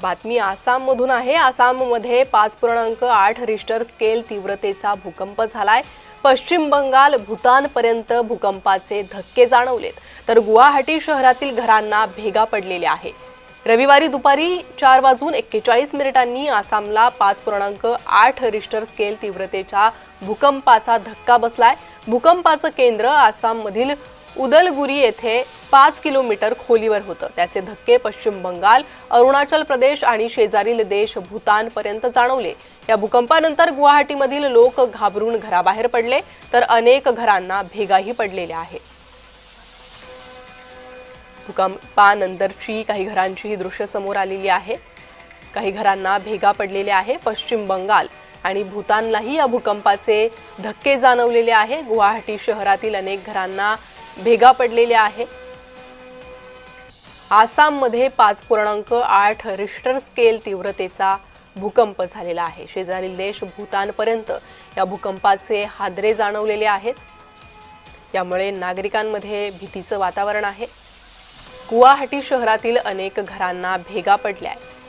बातमी आसाममधून आहे। आसाममध्ये 5.8 रिश्टर स्केल तीव्रतेचा भूकंप झालाय। पश्चिम बंगाल भूतानपर्यंत भूकंपाचे धक्के जाणवलेत, तर गुवाहाटी शहरातील घरांना भेगा पडलेल्या आहे। रविवारी दुपारी 4:41 आसामला 5.8 रिश्टर स्केल तीव्रतेच्या भूकंपाचा धक्का बसलाय। भूकंपाचं केंद्र आसाममधील उदलगुरी येथे 5 किलोमीटर खोलीवर होतं। त्याचे धक्के पश्चिम बंगाल, अरुणाचल प्रदेश आणि शेजारील देश भूतानपर्यंत जाणवले। या भूकंपानंतर गुवाहाटीमधील लोक घाबरून घराबाहेर पडले, तर अनेक घरांना भेगाही पडलेल्या आहेत। भूकंपानंतरची काही घरांची ही दृश्य समोर आलेली आहे। काही घरांना भेगा पडलेल्या आहे। पश्चिम बंगाल आणि भूतानलाही या भूकंपाचे धक्के जाणवलेले आहे। गुवाहाटी शहरातील अनेक घरांना भेगा पडलेल्या आहे। आसाममध्ये 5.8 रिश्टर स्केल तीव्रतेचा भूकंप झालेला आहे। शेजारील देश भूतानपर्यंत या भूकंपाचे हादरे जाणवलेले आहेत। यामुळे नागरिकांमध्ये भीतीचं वातावरण आहे। गुवाहाटी शहरातील अनेक घरांना भेगा पडल्या आहेत।